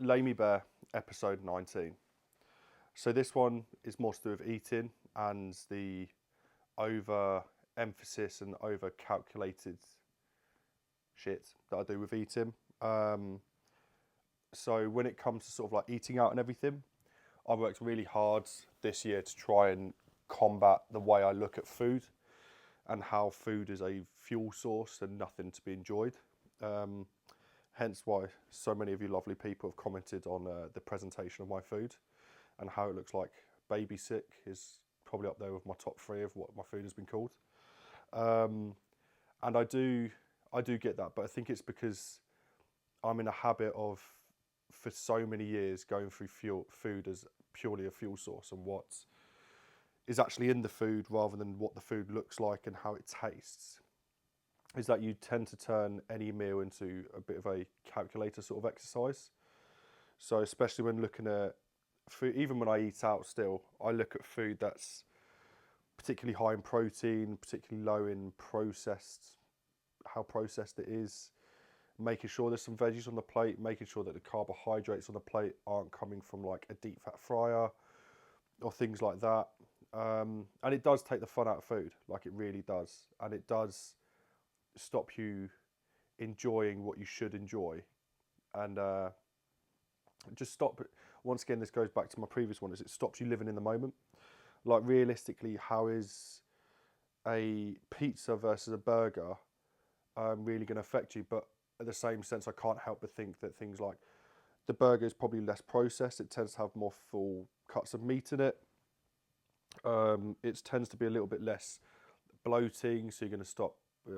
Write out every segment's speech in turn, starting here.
Me Bare episode 19. So this one is more to do with eating and the over emphasis and over calculated shit that I do with eating. So when it comes to sort of like eating out and everything, I worked really hard this year to try and combat the way I look at food and how food is a fuel source and nothing to be enjoyed. Hence why so many of you lovely people have commented on the presentation of my food and how it looks like. Baby sick is probably up there with my top 3 of what my food has been called. And I do get that, but I think it's because I'm in a habit of, for so many years, going through food as purely a fuel source and what is actually in the food rather than what the food looks like and how it tastes, is that you tend to turn any meal into a bit of a calculator sort of exercise. So especially when looking at food, even when I eat out still, I look at food that's particularly high in protein, particularly low in how processed it is, making sure there's some veggies on the plate, making sure that the carbohydrates on the plate aren't coming from like a deep fat fryer or things like that. And it does take the fun out of food, like it really does. And it does stop you enjoying what you should enjoy. And just stop. Once again, this goes back to my previous one, is it stops you living in the moment. Like realistically, how is a pizza versus a burger really going to affect you? But at the same sense, I can't help but think that things like the burger is probably less processed. It tends to have more full cuts of meat in it. It tends to be a little bit less bloating, so you're going to stop.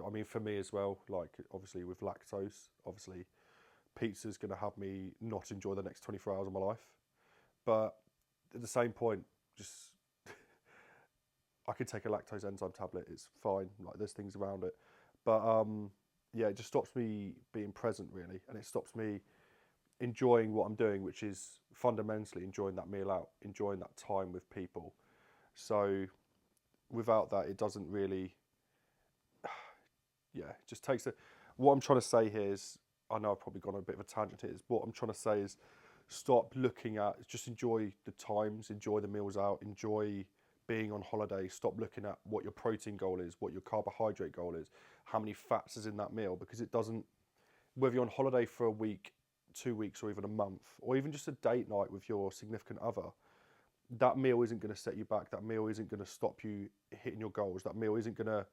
I mean, for me as well, like obviously with lactose, obviously pizza's going to have me not enjoy the next 24 hours of my life. But at the same point, just I could take a lactose enzyme tablet. It's fine. Like there's things around it, but yeah, it just stops me being present really, and it stops me enjoying what I'm doing, which is fundamentally enjoying that meal out, enjoying that time with people. So without that, it doesn't really. Yeah, it just takes it. What I'm trying to say here is, I know I've probably gone on a bit of a tangent here. What I'm trying to say is, stop looking at, just enjoy the times, enjoy the meals out, enjoy being on holiday. Stop looking at what your protein goal is, what your carbohydrate goal is, how many fats is in that meal, because it doesn't, whether you're on holiday for a week, 2 weeks, or even a month, or even just a date night with your significant other, that meal isn't going to set you back. That meal isn't going to stop you hitting your goals. That meal isn't going to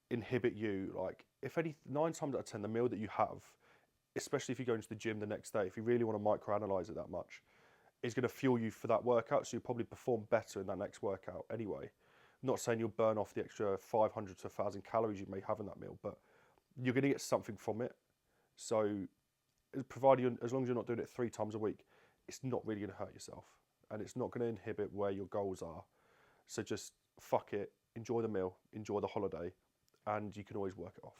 inhibit you. Like, if any, 9 times out of 10, the meal that you have, especially if you go into the gym the next day, if you really want to microanalyze it that much, is going to fuel you for that workout, so you'll probably perform better in that next workout anyway. Not saying you'll burn off the extra 500 to 1,000 calories you may have in that meal, but you're going to get something from it. So, provided as long as you're not doing it 3 times a week, it's not really going to hurt yourself, and it's not going to inhibit where your goals are. So just fuck it, enjoy the meal, enjoy the holiday, and you can always work it off.